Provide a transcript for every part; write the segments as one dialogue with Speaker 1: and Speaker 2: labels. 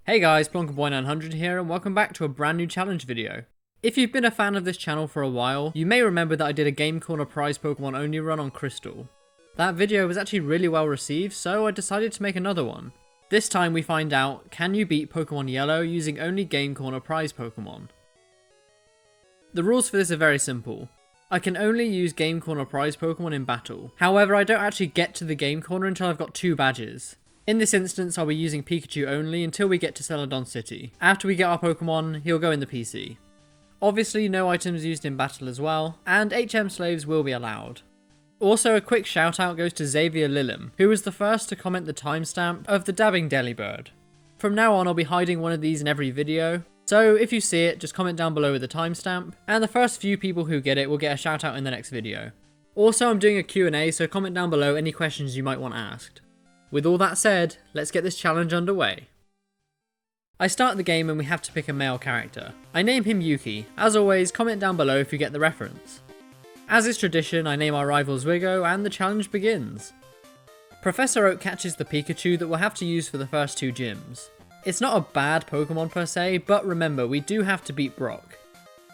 Speaker 1: Hey guys, Plonkerboy900 here and welcome back to a brand new challenge video. If you've been a fan of this channel for a while, you may remember that I did a Game Corner prize Pokemon only run on Crystal. That video was actually really well received, so I decided to make another one. This time we find out, can you beat Pokemon Yellow using only Game Corner prize Pokemon? The rules for this are very simple. I can only use Game Corner prize Pokemon in battle. However, I don't actually get to the Game Corner until I've got 2 badges. In this instance, I'll be using Pikachu only until we get to Celadon City. After we get our Pokemon, he'll go in the PC. Obviously, no items used in battle as well, and HM slaves will be allowed. Also, a quick shout out goes to Xavier Lillim, who was the first to comment the timestamp of the dabbing Delibird. From now on, I'll be hiding one of these in every video, so if you see it, just comment down below with the timestamp, and the first few people who get it will get a shout out in the next video. Also, I'm doing a Q&A, so comment down below any questions you might want asked. With all that said, let's get this challenge underway. I start the game and we have to pick a male character. I name him Yuki. As always, comment down below if you get the reference. As is tradition, I name our rivals Wigga and the challenge begins. Professor Oak catches the Pikachu that we'll have to use for the first 2 gyms. It's not a bad Pokemon per se, but remember, we do have to beat Brock.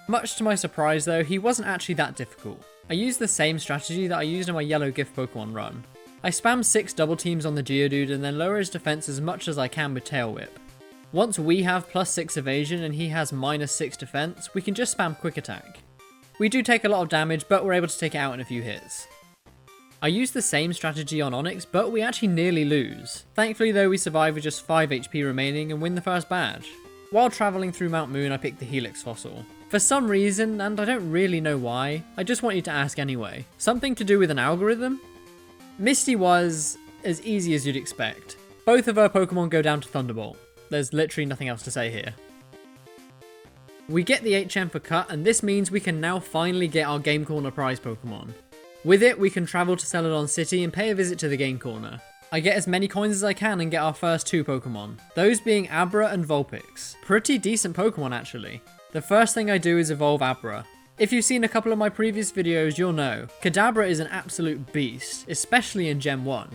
Speaker 1: Much to my surprise though, he wasn't actually that difficult. I used the same strategy that I used in my yellow gift Pokemon run. I spam 6 double teams on the Geodude and then lower his defense as much as I can with Tail Whip. Once we have +6 evasion and he has -6 defense, we can just spam Quick Attack. We do take a lot of damage, but we're able to take it out in a few hits. I used the same strategy on Onix, but we actually nearly lose. Thankfully though, we survive with just 5 HP remaining and win the first badge. While travelling through Mount Moon, I picked the Helix Fossil. For some reason, and I don't really know why, I just want you to ask anyway. Something to do with an algorithm? Misty was as easy as you'd expect. Both of her Pokemon go down to Thunderbolt. There's literally nothing else to say here. We get the Hm4 Cut, and this means we can now finally get our Game Corner prize Pokemon. With it, we can travel to Celadon City and pay a visit to the Game Corner. I get as many coins as I can and get our first 2 Pokemon, those being Abra and Vulpix. Pretty decent Pokemon actually. The first thing I do is evolve Abra. If you've seen a couple of my previous videos, you'll know. Kadabra is an absolute beast, especially in Gen 1.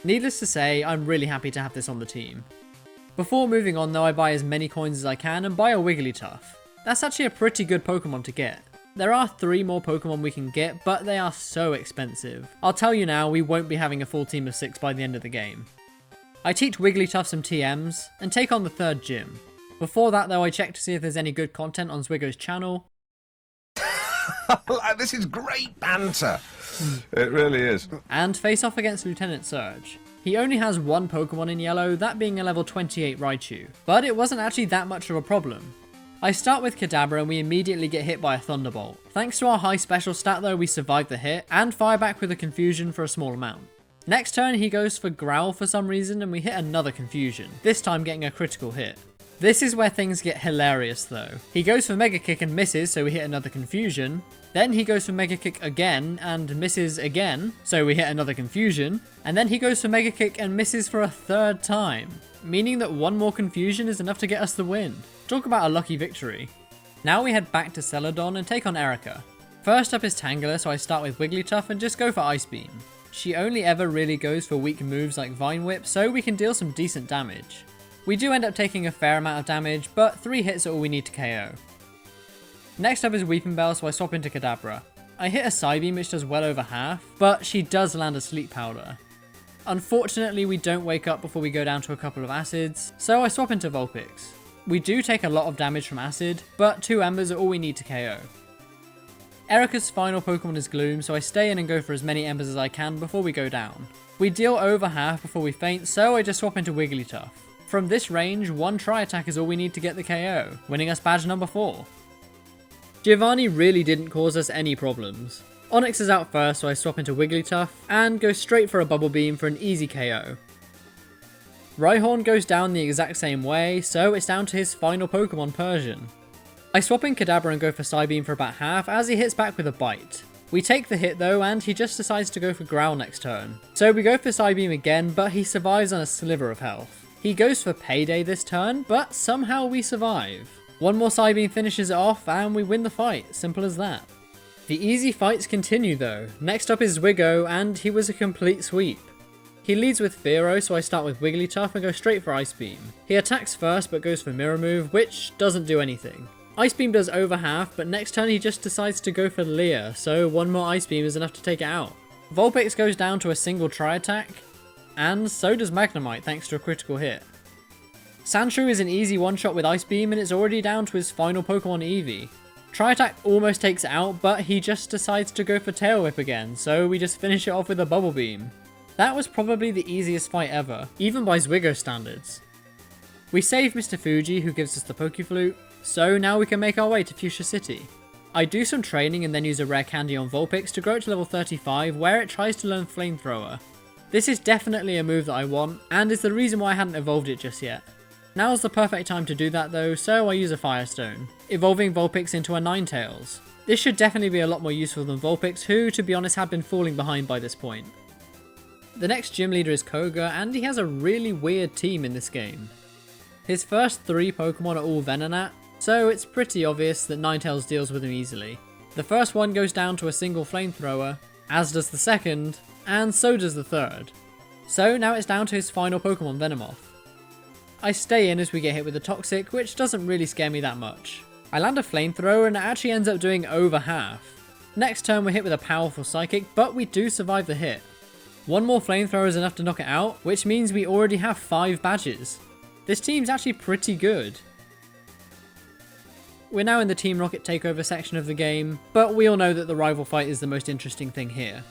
Speaker 1: Needless to say, I'm really happy to have this on the team. Before moving on though, I buy as many coins as I can and buy a Wigglytuff. That's actually a pretty good Pokemon to get. There are 3 more Pokemon we can get, but they are so expensive. I'll tell you now, we won't be having a full team of 6 by the end of the game. I teach Wigglytuff some TMs, and take on the 3rd gym. Before that though, I check to see if there's any good content on Zwiggo's channel.
Speaker 2: This is great banter. It really is.
Speaker 1: And face off against Lieutenant Surge. He only has 1 Pokemon in yellow, that being a level 28 Raichu. But it wasn't actually that much of a problem. I start with Kadabra and we immediately get hit by a Thunderbolt. Thanks to our high special stat though, we survive the hit and fire back with a Confusion for a small amount. Next turn he goes for Growl for some reason and we hit another Confusion, this time getting a critical hit. This is where things get hilarious though. He goes for Mega Kick and misses, so we hit another Confusion. Then he goes for Mega Kick again and misses again, so we hit another Confusion. And then he goes for Mega Kick and misses for a 3rd time, meaning that 1 more Confusion is enough to get us the win. Talk about a lucky victory. Now we head back to Celadon and take on Erica. First up is Tangela, so I start with Wigglytuff and just go for Ice Beam. She only ever really goes for weak moves like Vine Whip, so we can deal some decent damage. We do end up taking a fair amount of damage, but 3 hits are all we need to KO. Next up is Weepinbell, so I swap into Kadabra. I hit a Psybeam which does well over half, but she does land a Sleep Powder. Unfortunately, we don't wake up before we go down to a couple of acids, so I swap into Vulpix. We do take a lot of damage from acid, but 2 embers are all we need to KO. Erica's final Pokemon is Gloom, so I stay in and go for as many embers as I can before we go down. We deal over half before we faint, so I just swap into Wigglytuff. From this range, 1 Tri-Attack is all we need to get the KO, winning us badge number 4. Giovanni really didn't cause us any problems. Onix is out first, so I swap into Wigglytuff, and go straight for a Bubble Beam for an easy KO. Rhyhorn goes down the exact same way, so it's down to his final Pokemon, Persian. I swap in Kadabra and go for Psybeam for about half as he hits back with a Bite. We take the hit though, and he just decides to go for Growl next turn. So we go for Psybeam again, but he survives on a sliver of health. He goes for Payday this turn, but somehow we survive. 1 more Psybeam finishes it off, and we win the fight, simple as that. The easy fights continue though. Next up is Zwiggo, and he was a complete sweep. He leads with Fearow, so I start with Wigglytuff and go straight for Ice Beam. He attacks first but goes for Mirror Move, which doesn't do anything. Ice Beam does over half, but next turn he just decides to go for Leer, so one more Ice Beam is enough to take it out. Vulpix goes down to a single Tri-Attack, and so does Magnemite thanks to a critical hit. Sandshrew is an easy one-shot with Ice Beam and it's already down to his final Pokemon Eevee. Tri-Attack almost takes it out, but he just decides to go for Tail Whip again, so we just finish it off with a Bubble Beam. That was probably the easiest fight ever, even by Zwiggo standards. We save Mr. Fuji, who gives us the Pokeflute, so now we can make our way to Fuchsia City. I do some training and then use a rare candy on Vulpix to grow it to level 35, where it tries to learn Flamethrower. This is definitely a move that I want, and is the reason why I hadn't evolved it just yet. Now's the perfect time to do that though, so I use a Firestone, evolving Vulpix into a Ninetales. This should definitely be a lot more useful than Vulpix, who, to be honest, had been falling behind by this point. The next gym leader is Koga, and he has a really weird team in this game. His first 3 Pokemon are all Venonat, so it's pretty obvious that Ninetales deals with him easily. The first one goes down to a single Flamethrower, as does the second, and so does the third. So now it's down to his final Pokemon, Venomoth. I stay in as we get hit with a Toxic, which doesn't really scare me that much. I land a Flamethrower and it actually ends up doing over half. Next turn we're hit with a powerful Psychic, but we do survive the hit. One more Flamethrower is enough to knock it out, which means we already have 5 badges. This team's actually pretty good. We're now in the Team Rocket takeover section of the game, but we all know that the rival fight is the most interesting thing here.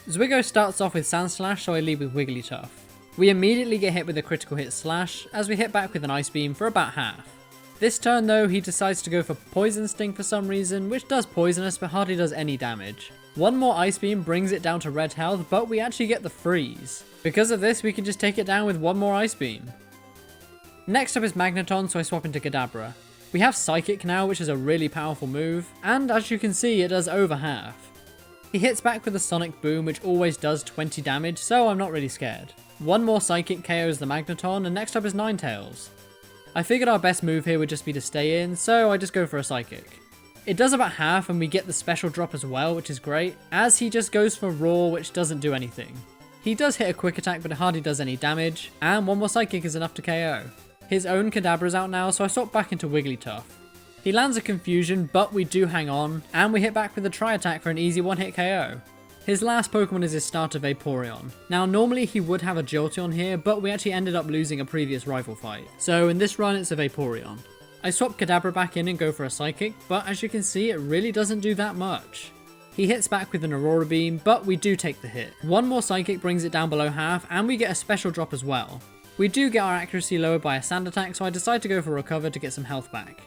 Speaker 1: Zwiggo starts off with Sandslash, so I lead with Wigglytuff. We immediately get hit with a critical hit Slash, as we hit back with an Ice Beam for about half. This turn though, he decides to go for Poison Sting for some reason, which does poison us but hardly does any damage. One more Ice Beam brings it down to red health, but we actually get the freeze. Because of this, we can just take it down with one more Ice Beam. Next up is Magneton, so I swap into Kadabra. We have Psychic now, which is a really powerful move, and as you can see, it does over half. He hits back with a Sonic Boom, which always does 20 damage, so I'm not really scared. One more Psychic KOs the Magneton, and next up is Ninetales. I figured our best move here would just be to stay in, so I just go for a Psychic. It does about half, and we get the special drop as well, which is great, as he just goes for Roar, which doesn't do anything. He does hit a Quick Attack, but it hardly does any damage, and one more Psychic is enough to KO. His own Kadabra's out now, so I swap back into Wigglytuff. He lands a Confusion, but we do hang on, and we hit back with a Tri-Attack for an easy one-hit KO. His last Pokemon is his starter Vaporeon. Now normally he would have a Jolteon here, but we actually ended up losing a previous rival fight. So in this run it's a Vaporeon. I swap Kadabra back in and go for a Psychic, but as you can see it really doesn't do that much. He hits back with an Aurora Beam, but we do take the hit. One more Psychic brings it down below half, and we get a special drop as well. We do get our accuracy lowered by a Sand Attack, so I decide to go for Recover to get some health back.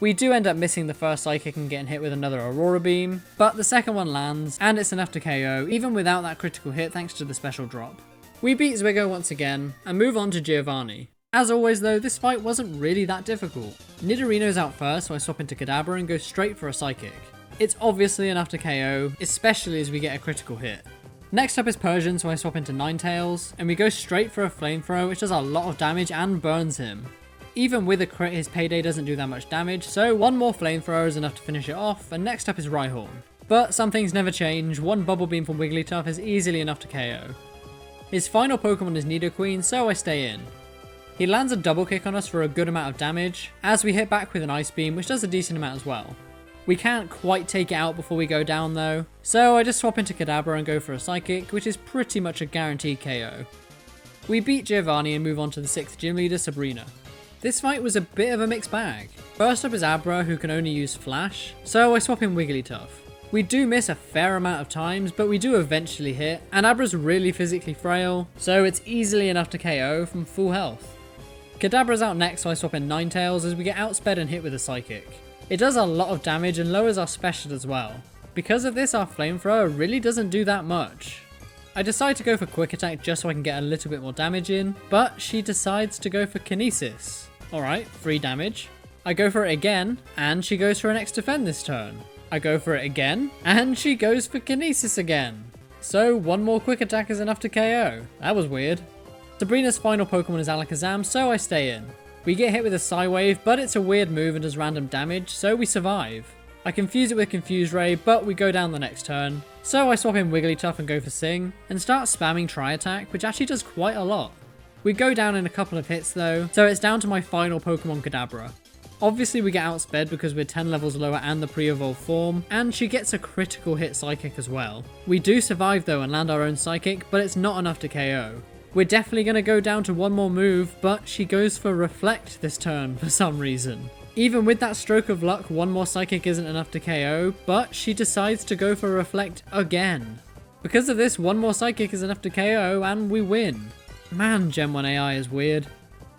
Speaker 1: We do end up missing the first Psychic and getting hit with another Aurora Beam, but the second one lands, and it's enough to KO, even without that critical hit thanks to the special drop. We beat Zwiggo once again, and move on to Giovanni. As always though, this fight wasn't really that difficult. Nidorino's out first, so I swap into Kadabra and go straight for a Psychic. It's obviously enough to KO, especially as we get a critical hit. Next up is Persian, so I swap into Ninetales, and we go straight for a Flamethrower, which does a lot of damage and burns him. Even with a crit, his Payday doesn't do that much damage, so one more Flamethrower is enough to finish it off, and next up is Rhyhorn. But some things never change, one Bubble Beam from Wigglytuff is easily enough to KO. His final Pokemon is Nidoqueen, so I stay in. He lands a double kick on us for a good amount of damage, as we hit back with an Ice Beam, which does a decent amount as well. We can't quite take it out before we go down though, so I just swap into Kadabra and go for a Psychic, which is pretty much a guaranteed KO. We beat Giovanni and move on to the 6th gym leader, Sabrina. This fight was a bit of a mixed bag. First up is Abra, who can only use Flash, so I swap in Wigglytuff. We do miss a fair amount of times, but we do eventually hit, and Abra's really physically frail, so it's easily enough to KO from full health. Kadabra's out next, so I swap in Ninetales as we get outsped and hit with a Psychic. It does a lot of damage and lowers our special as well. Because of this, our Flamethrower really doesn't do that much. I decide to go for Quick Attack just so I can get a little bit more damage in, but she decides to go for Kinesis. Alright, 3 damage. I go for it again, and she goes for an X Defend this turn. I go for it again, and she goes for Kinesis again. So one more Quick Attack is enough to KO. That was weird. Sabrina's final Pokemon is Alakazam, so I stay in. We get hit with a Psy Wave, but it's a weird move and does random damage, so we survive. I confuse it with Confuse Ray, but we go down the next turn. So I swap in Wigglytuff and go for Sing, and start spamming Tri-Attack, which actually does quite a lot. We go down in a couple of hits though, so it's down to my final Pokemon Kadabra. Obviously we get outsped because we're 10 levels lower and the pre-evolved form, and she gets a critical hit Psychic as well. We do survive though and land our own Psychic, but it's not enough to KO. We're definitely going to go down to one more move, but she goes for Reflect this turn for some reason. Even with that stroke of luck, one more Psychic isn't enough to KO, but she decides to go for Reflect again. Because of this, one more Psychic is enough to KO and we win. Man, Gen 1 AI is weird.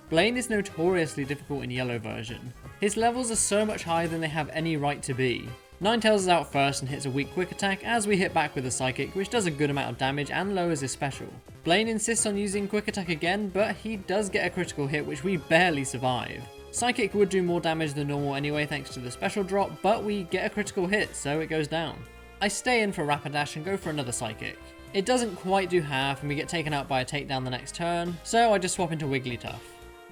Speaker 1: Blaine is notoriously difficult in yellow version. His levels are so much higher than they have any right to be. Ninetales is out first and hits a weak quick attack as we hit back with a Psychic, which does a good amount of damage and lowers his special. Blaine insists on using quick attack again, but he does get a critical hit which we barely survive. Psychic would do more damage than normal anyway thanks to the special drop, but we get a critical hit, so it goes down. I stay in for Rapidash and go for another Psychic. It doesn't quite do half and we get taken out by a takedown the next turn, so I just swap into Wigglytuff.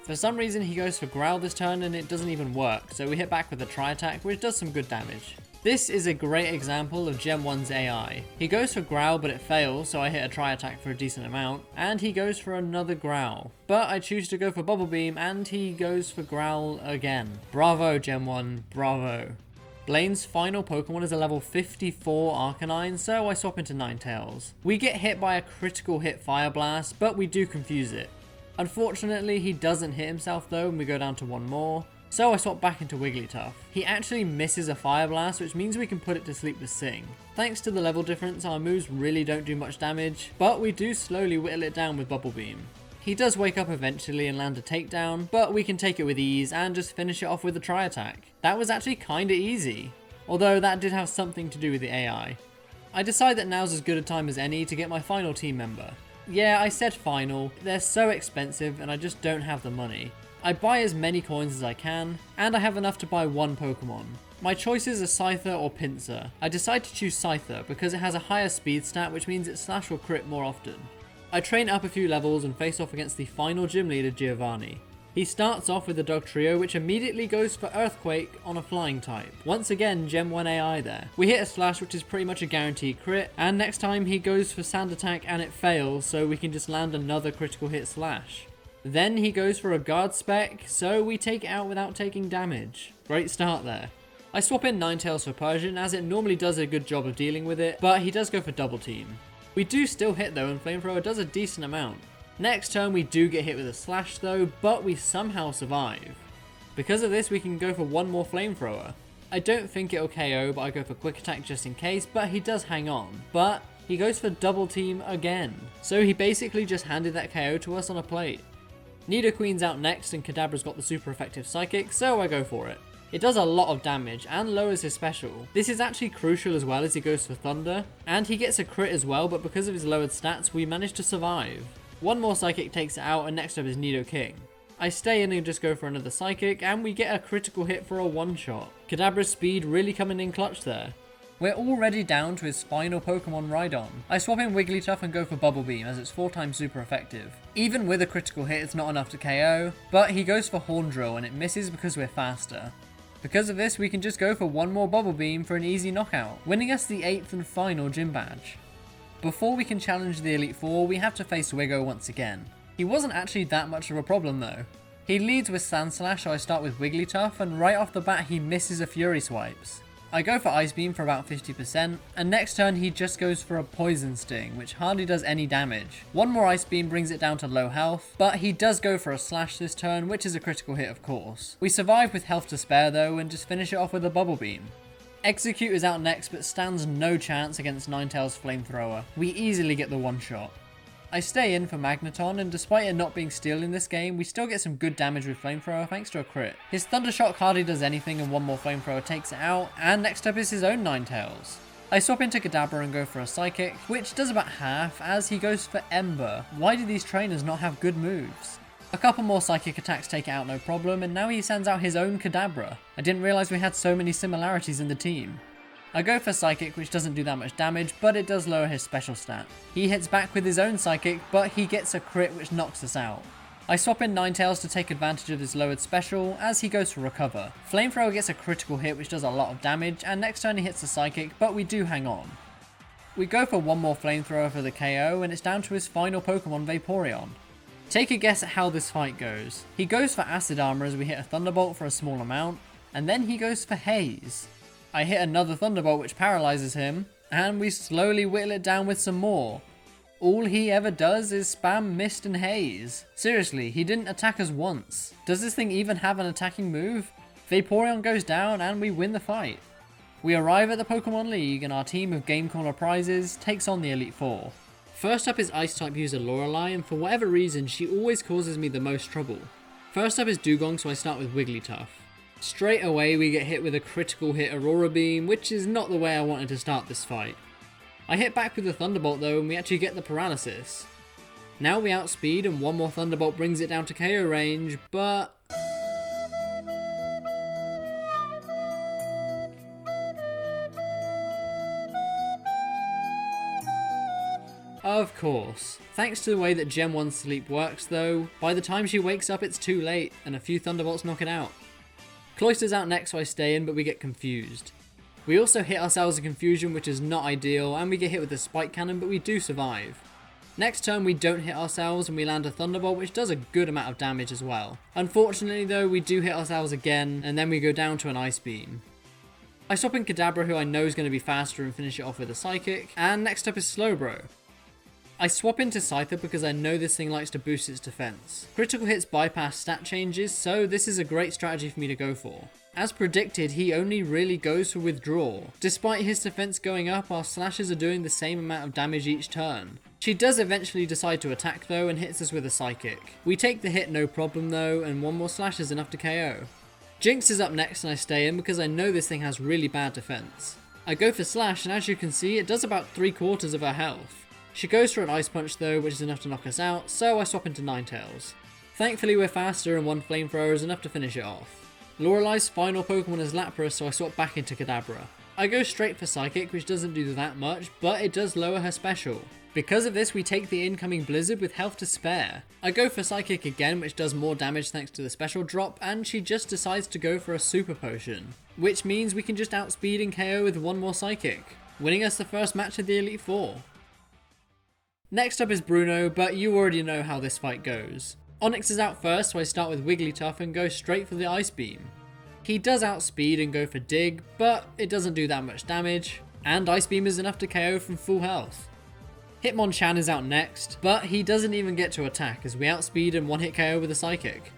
Speaker 1: For some reason he goes for Growl this turn and it doesn't even work, so we hit back with a Tri-Attack which does some good damage. This is a great example of Gen 1's AI. He goes for Growl but it fails, so I hit a Tri-Attack for a decent amount, and he goes for another Growl. But I choose to go for Bubble Beam and he goes for Growl again. Bravo Gen 1, bravo. Blaine's final Pokemon is a level 54 Arcanine, so I swap into Ninetales. We get hit by a critical hit Fire Blast, but we do confuse it. Unfortunately, he doesn't hit himself though, and we go down to one more. So I swap back into Wigglytuff. He actually misses a Fire Blast, which means we can put it to sleep with Sing. Thanks to the level difference, our moves really don't do much damage, but we do slowly whittle it down with Bubble Beam. He does wake up eventually and land a takedown, but we can take it with ease and just finish it off with a Tri-Attack. That was actually kinda easy, although that did have something to do with the AI. I decide that now's as good a time as any to get my final team member. Yeah, I said final, they're so expensive and I just don't have the money. I buy as many coins as I can, and I have enough to buy one Pokemon. My choices are Scyther or Pinsir. I decide to choose Scyther because it has a higher speed stat, which means it slash will crit more often. I train up a few levels and face off against the final gym leader, Giovanni. He starts off with the Dog Trio, which immediately goes for Earthquake on a flying type. Once again, Gen 1 AI there. We hit a slash, which is pretty much a guaranteed crit, and next time he goes for Sand Attack and it fails, so we can just land another critical hit slash. Then he goes for a Guard Spec, so we take it out without taking damage. Great start there. I swap in Ninetales for Persian, as it normally does a good job of dealing with it, but he does go for Double Team. We do still hit though, and Flamethrower does a decent amount. Next turn we do get hit with a slash though, but we somehow survive. Because of this we can go for one more Flamethrower. I don't think it'll KO, but I go for Quick Attack just in case, but he does hang on. But he goes for Double Team again. So he basically just handed that KO to us on a plate. Nidoqueen's out next and Kadabra's got the super effective Psychic, so I go for it. It does a lot of damage and lowers his special. This is actually crucial as well as he goes for Thunder, and he gets a crit as well, but because of his lowered stats we manage to survive. One more Psychic takes it out and next up is Nidoking. I stay in and just go for another Psychic and we get a critical hit for a one-shot. Kadabra's speed really coming in clutch there. We're already down to his final Pokemon Rhydon. I swap in Wigglytuff and go for Bubble Beam as it's 4 times super effective. Even with a critical hit it's not enough to KO, but he goes for Horn Drill and it misses because we're faster. Because of this we can just go for one more Bubble Beam for an easy knockout, winning us the 8th and final gym badge. Before we can challenge the Elite Four we have to face Wigga once again. He wasn't actually that much of a problem though. He leads with Sand Slash, so I start with Wigglytuff and right off the bat he misses a Fury Swipes. I go for Ice Beam for about 50%, and next turn he just goes for a Poison Sting, which hardly does any damage. One more Ice Beam brings it down to low health, but he does go for a Slash this turn, which is a critical hit of course. We survive with health to spare though, and just finish it off with a Bubble Beam. Execute is out next, but stands no chance against Ninetales' Flamethrower. We easily get the one shot. I stay in for Magneton, and despite it not being Steel in this game, we still get some good damage with Flamethrower thanks to a crit. His Thunder Shock hardly does anything and one more Flamethrower takes it out, and next up is his own Ninetales. I swap into Kadabra and go for a Psychic, which does about half as he goes for Ember. Why do these trainers not have good moves? A couple more Psychic attacks take it out no problem, and now he sends out his own Kadabra. I didn't realise we had so many similarities in the team. I go for Psychic, which doesn't do that much damage, but it does lower his special stat. He hits back with his own Psychic, but he gets a crit which knocks us out. I swap in Ninetales to take advantage of his lowered special as he goes for Recover. Flamethrower gets a critical hit which does a lot of damage, and next turn he hits the Psychic, but we do hang on. We go for one more Flamethrower for the KO, and it's down to his final Pokemon, Vaporeon. Take a guess at how this fight goes. He goes for Acid Armor as we hit a Thunderbolt for a small amount, and then he goes for Haze. I hit another Thunderbolt which paralyzes him, and we slowly whittle it down with some more. All he ever does is spam Mist and Haze. Seriously, he didn't attack us once. Does this thing even have an attacking move? Vaporeon goes down and we win the fight. We arrive at the Pokemon League and our team of Game Corner prizes takes on the Elite Four. First up is Ice-type user Lorelei, and for whatever reason she always causes me the most trouble. First up is Dugong, so I start with Wigglytuff. Straight away we get hit with a critical hit Aurora Beam, which is not the way I wanted to start this fight. I hit back with the Thunderbolt though, and we actually get the paralysis. Now we outspeed and one more Thunderbolt brings it down to KO range, but... Of course. Thanks to the way that Gen 1 sleep works though, by the time she wakes up it's too late and a few Thunderbolts knock it out. Cloyster's out next so I stay in, but we get confused. We also hit ourselves in confusion, which is not ideal, and we get hit with a Spike Cannon, but we do survive. Next turn we don't hit ourselves and we land a Thunderbolt, which does a good amount of damage as well. Unfortunately though, we do hit ourselves again, and then we go down to an Ice Beam. I swap in Kadabra, who I know is going to be faster, and finish it off with a Psychic, and next up is Slowbro. I swap into Scyther because I know this thing likes to boost its defense. Critical hits bypass stat changes, so this is a great strategy for me to go for. As predicted, he only really goes for Withdraw. Despite his defense going up, our slashes are doing the same amount of damage each turn. She does eventually decide to attack though and hits us with a Psychic. We take the hit no problem though, and one more slash is enough to KO. Jinx is up next and I stay in because I know this thing has really bad defense. I go for Slash, and as you can see it does about 3/4 of her health. She goes for an Ice Punch though, which is enough to knock us out, so I swap into Ninetales. Thankfully we're faster and one Flamethrower is enough to finish it off. Lorelei's final Pokemon is Laparis, so I swap back into Kadabra. I go straight for Psychic, which doesn't do that much, but it does lower her special. Because of this we take the incoming Blizzard with health to spare. I go for Psychic again, which does more damage thanks to the special drop, and she just decides to go for a Super Potion. Which means we can just outspeed and KO with one more Psychic, winning us the first match of the Elite Four. Next up is Bruno, but you already know how this fight goes. Onyx is out first, so I start with Wigglytuff and go straight for the Ice Beam. He does outspeed and go for Dig, but it doesn't do that much damage, and Ice Beam is enough to KO from full health. Hitmonchan is out next, but he doesn't even get to attack as we outspeed and one hit KO with a Psychic.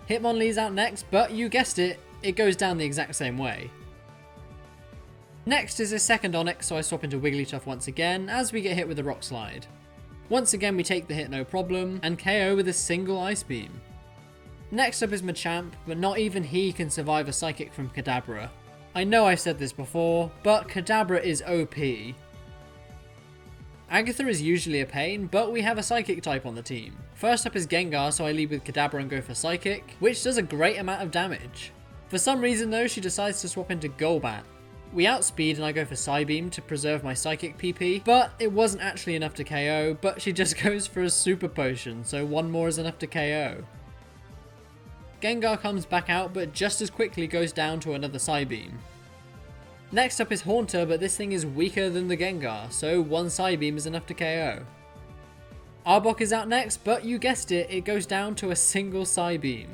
Speaker 1: Hitmonlee's out next, but you guessed it, it goes down the exact same way. Next is his second Onyx, so I swap into Wigglytuff once again as we get hit with a Rock Slide. Once again we take the hit no problem, and KO with a single Ice Beam. Next up is Machamp, but not even he can survive a Psychic from Kadabra. I know I've said this before, but Kadabra is OP. Agatha is usually a pain, but we have a Psychic type on the team. First up is Gengar, so I lead with Kadabra and go for Psychic, which does a great amount of damage. For some reason though, she decides to swap into Golbat. We outspeed and I go for Psybeam to preserve my Psychic PP, but it wasn't actually enough to KO, but she just goes for a Super Potion, so one more is enough to KO. Gengar comes back out, but just as quickly goes down to another Psybeam. Next up is Haunter, but this thing is weaker than the Gengar, so one Psybeam is enough to KO. Arbok is out next, but you guessed it, it goes down to a single Psybeam.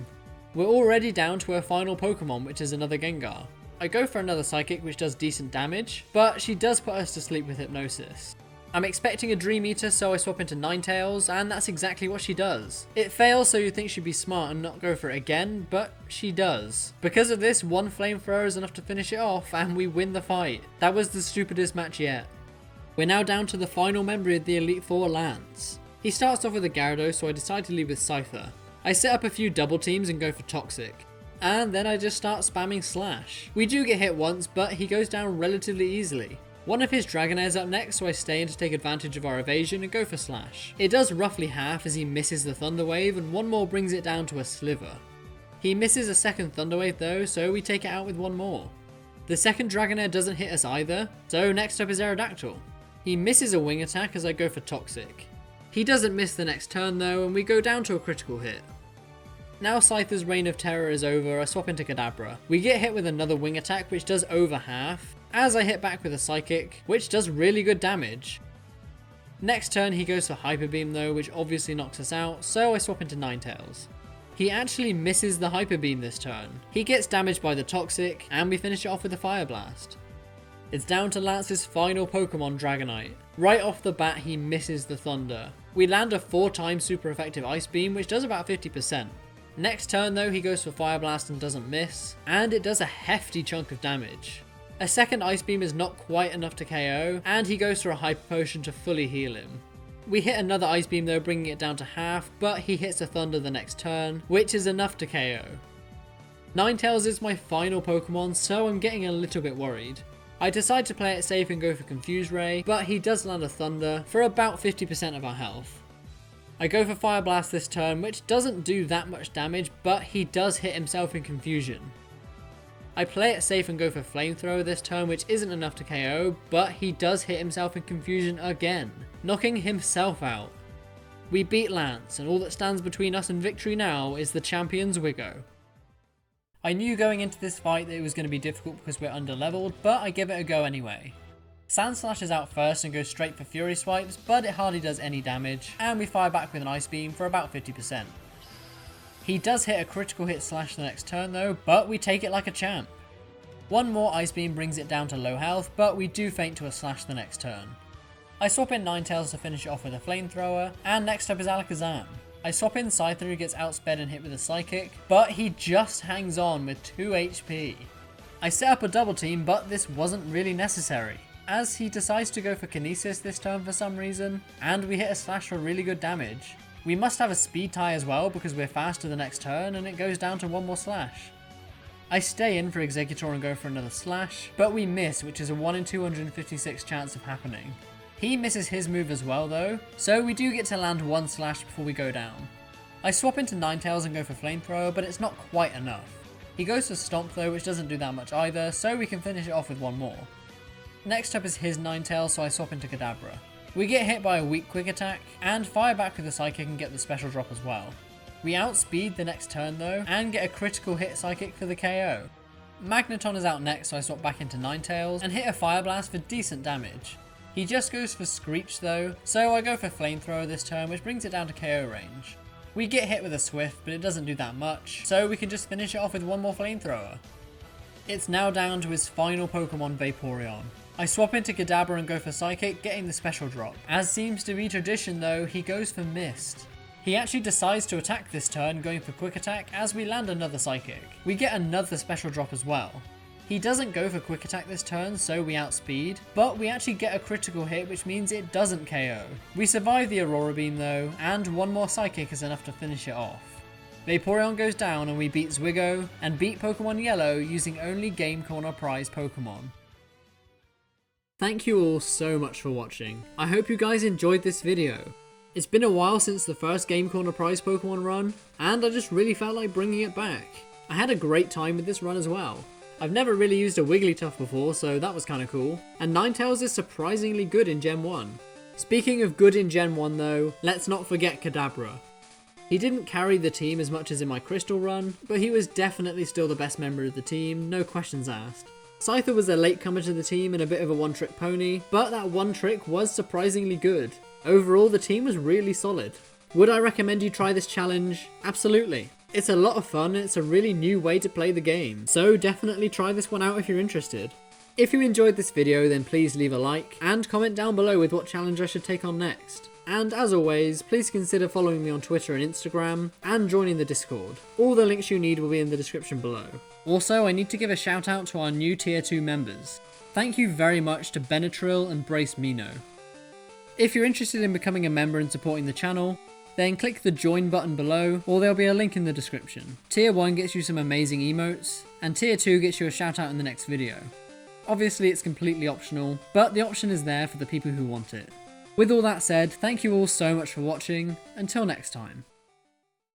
Speaker 1: We're already down to our final Pokemon, which is another Gengar. I go for another Psychic, which does decent damage, but she does put us to sleep with Hypnosis. I'm expecting a Dream Eater, so I swap into Ninetales, and that's exactly what she does. It fails, so you'd think she'd be smart and not go for it again, but she does. Because of this, one Flamethrower is enough to finish it off, and we win the fight. That was the stupidest match yet. We're now down to the final member of the Elite Four, Lance. He starts off with a Gyarados, so I decide to leave with Scyther. I set up a few double teams and go for Toxic. And then I just start spamming Slash. We do get hit once, but he goes down relatively easily. One of his Dragonairs up next, so I stay in to take advantage of our evasion and go for Slash. It does roughly half as he misses the Thunder Wave, and one more brings it down to a Sliver. He misses a second Thunder Wave though, so we take it out with one more. The second Dragonair doesn't hit us either, so next up is Aerodactyl. He misses a Wing Attack as I go for Toxic. He doesn't miss the next turn though, and we go down to a critical hit. Now Scyther's reign of terror is over, I swap into Kadabra. We get hit with another wing attack which does over half, as I hit back with a psychic, which does really good damage. Next turn he goes for Hyper Beam though, which obviously knocks us out, so I swap into Ninetales. He actually misses the Hyper Beam this turn. He gets damaged by the Toxic, and we finish it off with a Fire Blast. It's down to Lance's final Pokemon, Dragonite. Right off the bat he misses the Thunder. We land a 4-time super effective Ice Beam, which does about 50%. Next turn though he goes for Fire Blast and doesn't miss, and it does a hefty chunk of damage. A second Ice Beam is not quite enough to KO, and he goes for a Hyper Potion to fully heal him. We hit another Ice Beam though, bringing it down to half, but he hits a Thunder the next turn, which is enough to KO. Ninetales is my final Pokemon, so I'm getting a little bit worried. I decide to play it safe and go for Confuse Ray, but he does land a Thunder for about 50% of our health. I go for Fire Blast this turn, which doesn't do that much damage, but he does hit himself in Confusion. I play it safe and go for Flamethrower this turn, which isn't enough to KO, but he does hit himself in Confusion again, knocking himself out. We beat Lance, and all that stands between us and victory now is the champion's Wigga. I knew going into this fight that it was going to be difficult because we're under-leveled, but I give it a go anyway. Sandslash is out first and goes straight for Fury Swipes, but it hardly does any damage, and we fire back with an Ice Beam for about 50%. He does hit a critical hit slash the next turn though, but we take it like a champ. One more Ice Beam brings it down to low health, but we do feint to a slash the next turn. I swap in Ninetales to finish it off with a Flamethrower, and next up is Alakazam. I swap in Scyther who gets outsped and hit with a Psychic, but he just hangs on with 2 HP. I set up a double team, but this wasn't really necessary, as he decides to go for Kinesis this turn for some reason, and we hit a slash for really good damage. We must have a speed tie as well because we're faster the next turn, and it goes down to one more slash. I stay in for Executor and go for another slash, but we miss, which is a 1 in 256 chance of happening. He misses his move as well though, so we do get to land one slash before we go down. I swap into Ninetales and go for Flamethrower, but it's not quite enough. He goes for Stomp though, which doesn't do that much either, so we can finish it off with one more. Next up is his Ninetales, so I swap into Kadabra. We get hit by a weak Quick Attack, and fire back with the Psychic and get the special drop as well. We outspeed the next turn though, and get a critical hit Psychic for the KO. Magneton is out next, so I swap back into Ninetales, and hit a Fire Blast for decent damage. He just goes for Screech though, so I go for Flamethrower this turn, which brings it down to KO range. We get hit with a Swift, but it doesn't do that much, so we can just finish it off with one more Flamethrower. It's now down to his final Pokemon, Vaporeon. I swap into Kadabra and go for Psychic, getting the special drop. As seems to be tradition though, he goes for Mist. He actually decides to attack this turn, going for Quick Attack, as we land another Psychic. We get another special drop as well. He doesn't go for Quick Attack this turn, so we outspeed, but we actually get a critical hit, which means it doesn't KO. We survive the Aurora Beam though, and one more Psychic is enough to finish it off. Vaporeon goes down and we beat Zwiggo, and beat Pokemon Yellow using only Game Corner prize Pokemon. Thank you all so much for watching. I hope you guys enjoyed this video. It's been a while since the first Game Corner prize Pokemon run, and I just really felt like bringing it back. I had a great time with this run as well. I've never really used a Wigglytuff before, so that was kinda cool, and Ninetales is surprisingly good in Gen 1. Speaking of good in Gen 1 though, let's not forget Kadabra. He didn't carry the team as much as in my Crystal run, but he was definitely still the best member of the team, no questions asked. Scyther was a latecomer to the team and a bit of a one-trick pony, but that one trick was surprisingly good. Overall, the team was really solid. Would I recommend you try this challenge? Absolutely. It's a lot of fun and it's a really new way to play the game, so definitely try this one out if you're interested. If you enjoyed this video, then please leave a like and comment down below with what challenge I should take on next. And as always, please consider following me on Twitter and Instagram, and joining the Discord. All the links you need will be in the description below. Also, I need to give a shout out to our new Tier 2 members. Thank you very much to Benetril and Brace Mino. If you're interested in becoming a member and supporting the channel, then click the join button below, or there'll be a link in the description. Tier 1 gets you some amazing emotes, and Tier 2 gets you a shout out in the next video. Obviously it's completely optional, but the option is there for the people who want it. With all that said, thank you all so much for watching, until next time.